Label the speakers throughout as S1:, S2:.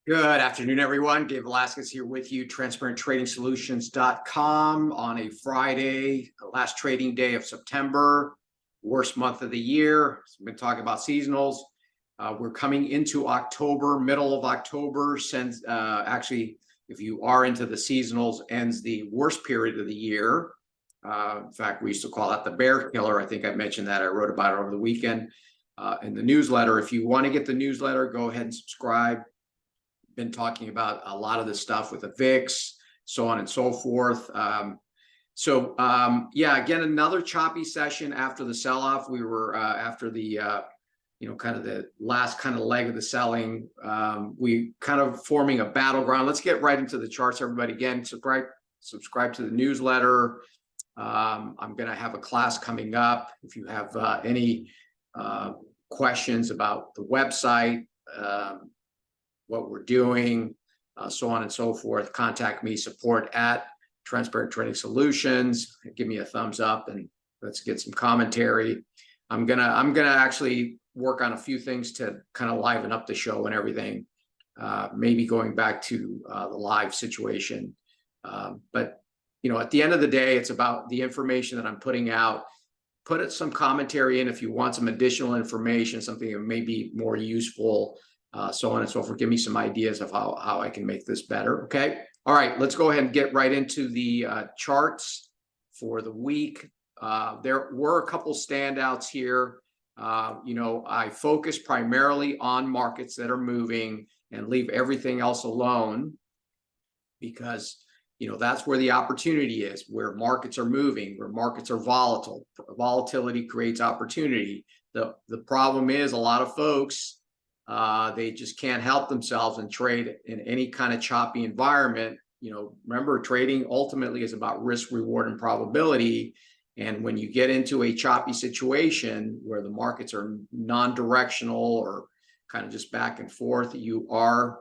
S1: Good afternoon, everyone. Gabe Velazquez here with you, transparenttrading-solutions.com on a Friday, the last trading day of September, worst month of the year. We've been talking about seasonals. We're coming into October, middle of October, since actually, if you are into the seasonals, ends the worst period of the year. In fact, we used to call that the bear killer. I think I mentioned that. I wrote about it over the weekend in the newsletter. If you want to get the newsletter, go ahead and subscribe. Been talking about a lot of this stuff with the VIX, so on and so forth. Yeah, again, another choppy session after the sell-off. We were after the kind of the last kind of leg of the selling. We kind of forming a battleground. Let's get right into the charts, everybody. Again, subscribe to the newsletter. I'm going to have a class coming up. If you have any questions about the website, what we're doing, so on and so forth, contact me, support at Transparent Trading Solutions. Give me a thumbs up and let's get some commentary. I'm gonna actually work on a few things to kind of liven up the show and everything. Maybe going back to the live situation. But at the end of the day, it's about the information that I'm putting out. Put some commentary in if you want some additional information, something that may be more useful. So on and so forth. Give me some ideas of how I can make this better. Okay. All right. Let's go ahead and get right into the charts for the week. There were a couple standouts here. I focus primarily on markets that are moving and leave everything else alone because, that's where the opportunity is, where markets are moving, where markets are volatile. Volatility creates opportunity. The problem is a lot of folks, they just can't help themselves and trade in any kind of choppy environment. Remember, trading ultimately is about risk, reward, and probability. And when you get into a choppy situation where the markets are non-directional or kind of just back and forth, you are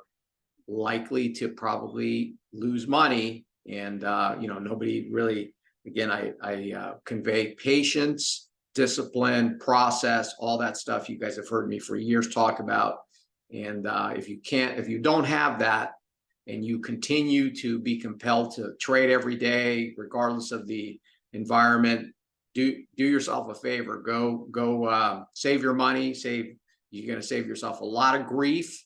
S1: likely to probably lose money. And, nobody really, again, I convey patience, discipline, process, all that stuff you guys have heard me for years talk about. And if you don't have that and you continue to be compelled to trade every day, regardless of the environment, do yourself a favor. Go save your money. You're going to save yourself a lot of grief,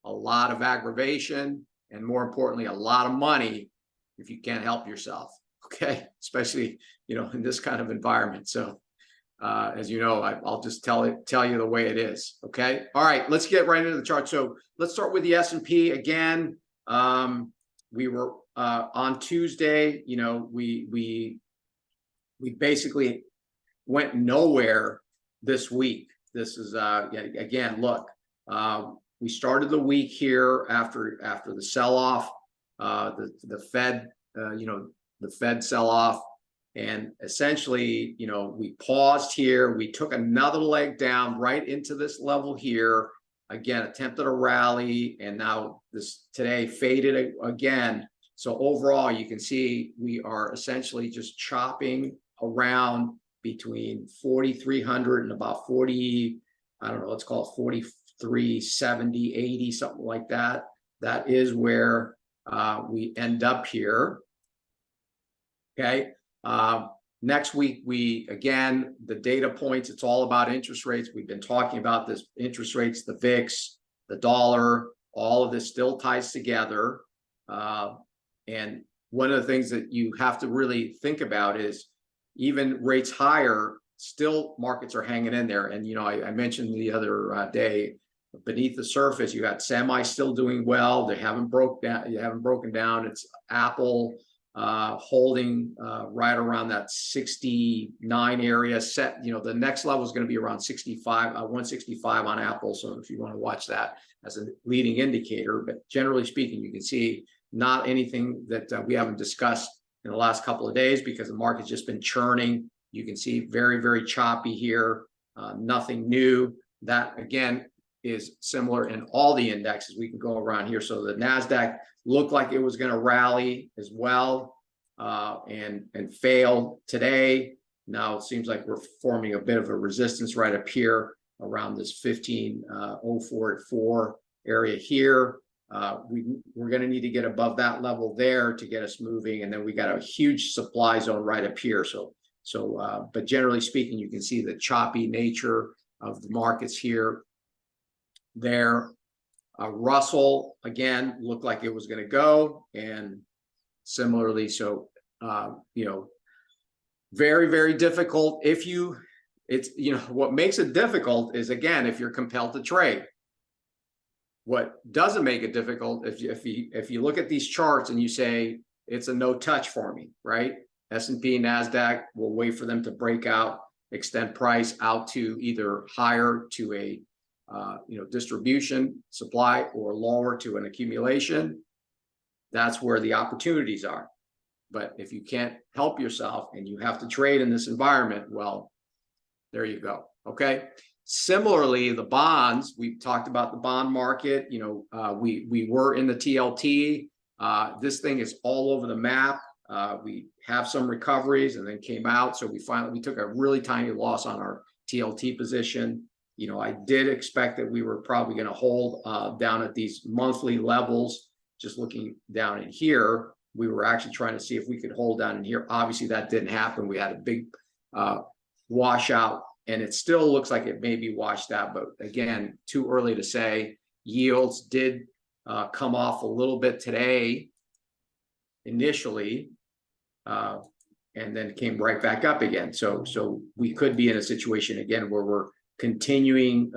S1: a lot of aggravation, and more importantly, a lot of money if you can't help yourself. Okay, especially in this kind of environment. So as you know, I'll just tell you the way it is. Okay. All right. Let's get right into the chart. So let's start with the S&P again. We were on Tuesday. We basically went nowhere this week. This is again. Look, we started the week here after the sell-off, the Fed, the Fed sell-off. And essentially, we paused here. We took another leg down right into this level here. Again, attempted a rally, and now this today faded again. So overall, you can see we are essentially just chopping around between 4,300 and about 40, I don't know, let's call it 4370, 80, something like that. That is where we end up here. Okay. Next week, again, the data points, it's all about interest rates. We've been talking about this interest rates, the VIX, the dollar, all of this still ties together. And one of the things that you have to really think about is even rates higher, still markets are hanging in there. And, I mentioned the other day, beneath the surface, you got semi still doing well. They haven't broken down. It's Apple holding right around that 69 area set. The next level is going to be around 65, 165 on Apple. So if you want to watch that as a leading indicator, but generally speaking, you can see not anything that we haven't discussed in the last couple of days because the market's just been churning. You can see very, very choppy here. Nothing new. That again is similar in all the indexes. We can go around here. So the NASDAQ looked like it was going to rally as well and failed today. Now it seems like we're forming a bit of a resistance right up here around this 1504 area here. we're going to need to get above that level there to get us moving. And then we got a huge supply zone right up here. But generally speaking, you can see the choppy nature of the markets here. There, Russell again looked like it was going to go, and similarly, so very, very difficult. What makes it difficult is, again, if you're compelled to trade. What doesn't make it difficult, if you look at these charts and you say it's a no touch for me, right? S&P, NASDAQ, will wait for them to break out, extend price out to either higher to a distribution supply, or lower to an accumulation. That's where the opportunities are. But if you can't help yourself and you have to trade in this environment, well, there you go. Okay. Similarly, the bonds, we talked about the bond market. We were in the TLT. This thing is all over the map. We have some recoveries and then came out. So we took a really tiny loss on our TLT position. I did expect that we were probably going to hold down at these monthly levels. Just looking down in here, we were actually trying to see if we could hold down in here. Obviously, that didn't happen. We had a big washout. And it still looks like it may be washed out, but again, too early to say. Yields did come off a little bit today initially, and then came right back up again. So we could be in a situation again where we're continuing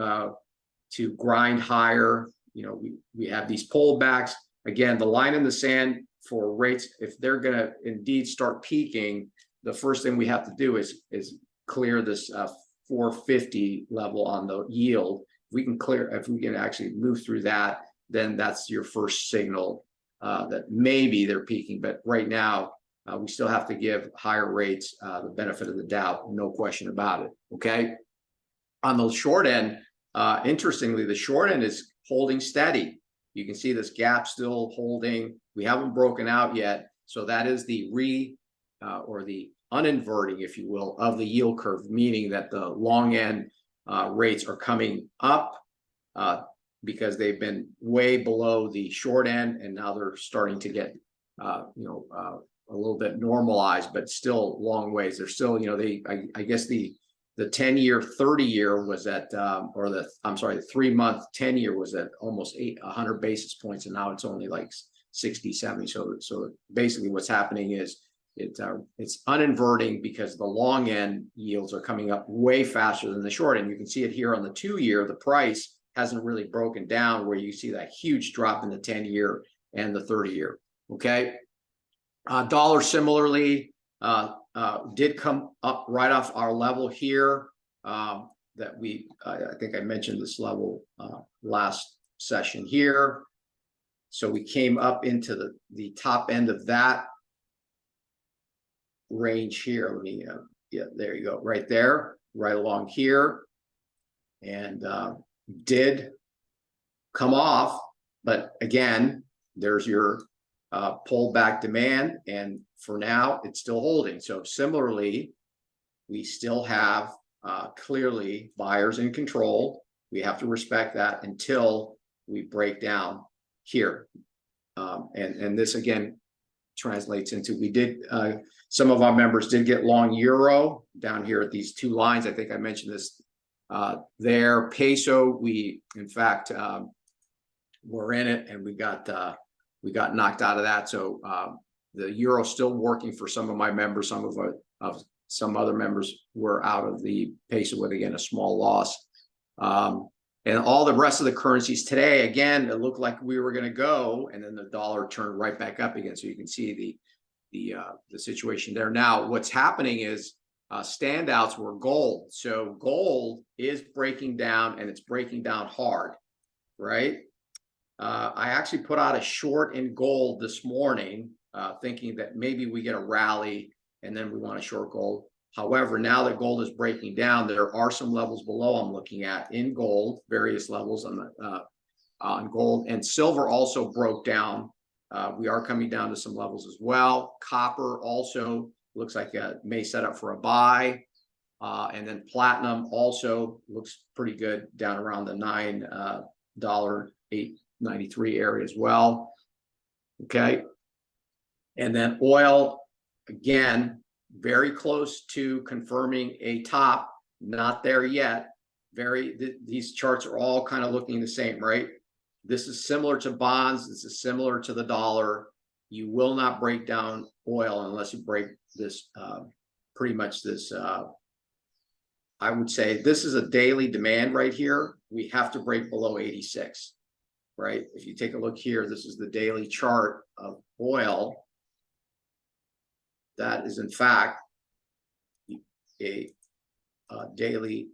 S1: to grind higher. We have these pullbacks. Again, the line in the sand for rates, if they're going to indeed start peaking, the first thing we have to do is clear this 450 level on the yield. If we can actually move through that, then that's your first signal that maybe they're peaking. But right now, we still have to give higher rates the benefit of the doubt, no question about it. Okay. On the short end, interestingly, the short end is holding steady. You can see this gap still holding. We haven't broken out yet. So that is the the uninverting, if you will, of the yield curve, meaning that the long end rates are coming up because they've been way below the short end, and now they're starting to get a little bit normalized, but still long ways. They're still, I guess the 10-year, 30-year was at, the 3-month 10-year was at almost 100 basis points, and now it's only like 60, 70. So basically what's happening is it's uninverting because the long end yields are coming up way faster than the short end. You can see it here on the 2-year. The price hasn't really broken down where you see that huge drop in the 10-year and the 30-year. Okay. Dollar similarly did come up right off our level here that I think I mentioned this level last session here. So we came up into the top end of that range here. Let me there you go, right there, right along here, and did come off, but again, there's your pullback demand, and for now it's still holding. So similarly, we still have clearly buyers in control. We have to respect that until we break down here, and this again translates into, we did some of our members did get long euro down here at these 2 lines. I think I mentioned this there. Peso, we in fact were in it, and we got knocked out of that. So the euro still working for some of my members. Some other members were out of the peso with, again, a small loss. And all the rest of the currencies today, again, it looked like we were going to go, and then the dollar turned right back up again. So you can see the situation there. Now, what's happening is standouts were gold. So gold is breaking down, and it's breaking down hard, right? I actually put out a short in gold this morning, thinking that maybe we get a rally and then we want to short gold. However, now that gold is breaking down, there are some levels below I'm looking at in gold, various levels on gold, and silver also broke down. We are coming down to some levels as well. Copper also looks like it may set up for a buy. And then platinum also looks pretty good down around the $9.08 93 area as well. Okay. And then oil, again, very close to confirming a top, not there yet. These charts are all kind of looking the same, right? This is similar to bonds. This is similar to the dollar. You will not break down oil unless you break this, pretty much this, I would say this is a daily demand right here. We have to break below 86, right? If you take a look here, this is the daily chart of oil. That is in fact a daily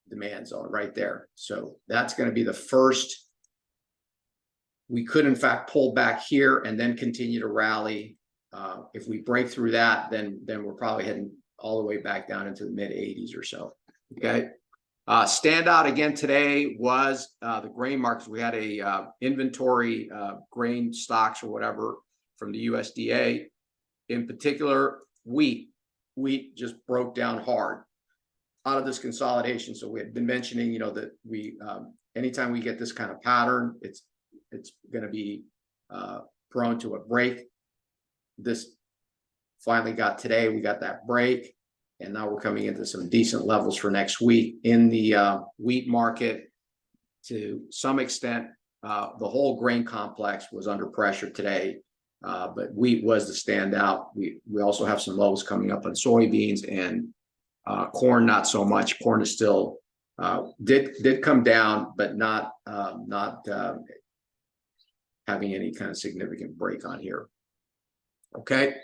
S1: demand zone right there. So that's going to be the first. We could in fact pull back here and then continue to rally. If we break through that, then we're probably heading all the way back down into the mid 80s or so. Okay. Standout again today was the grain markets. We had a inventory grain stocks or whatever from the USDA. In particular, wheat just broke down hard out of this consolidation. So we had been mentioning, you know, that we anytime we get this kind of pattern, it's going to be prone to a break. This finally got today. We got that break, and now we're coming into some decent levels for next week in the wheat market. To some extent, the whole grain complex was under pressure today. But wheat was the standout. We also have some lows coming up on soybeans and corn. Not so much. Corn is still did come down, but not having any kind of significant break on here. Okay.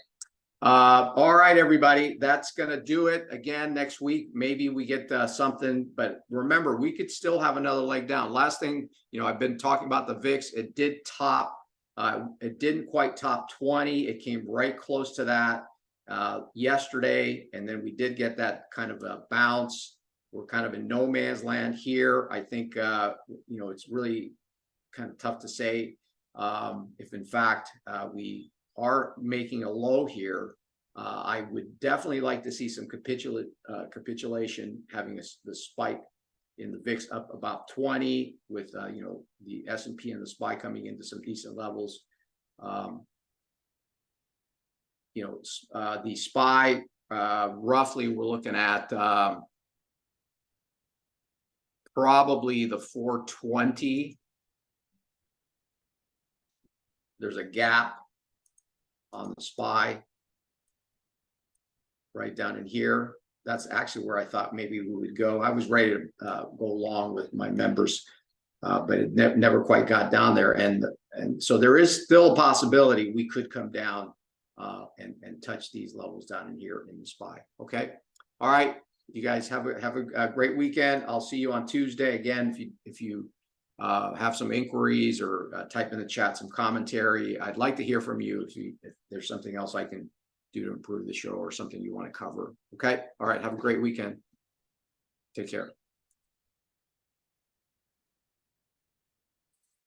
S1: All right, everybody. That's gonna do it. Again, next week maybe we get something. But remember, we could still have another leg down. Last thing, you know, I've been talking about the VIX. It did top. It didn't quite top 20. It came right close to that yesterday, and then we did get that kind of a bounce. We're kind of in no man's land here. I think you know, it's really kind of tough to say if in fact we are making a low here. I would definitely like to see some capitulation, having the spike in the VIX up about 20, with you know, the S&P and the SPY coming into some decent levels. You know, the SPY roughly we're looking at probably the 420. There's a gap on the SPY right down in here. That's actually where I thought maybe we would go. I was ready to go along with my members, but it never quite got down there. And so there is still a possibility we could come down and touch these levels down in here in the SPY. Okay. All right. You guys have a great weekend. I'll see you on Tuesday. Again, if you have some inquiries or type in the chat some commentary, I'd like to hear from you. If there's something else I can do to improve the show or something you want to cover. Okay. All right. Have a great weekend. Take care.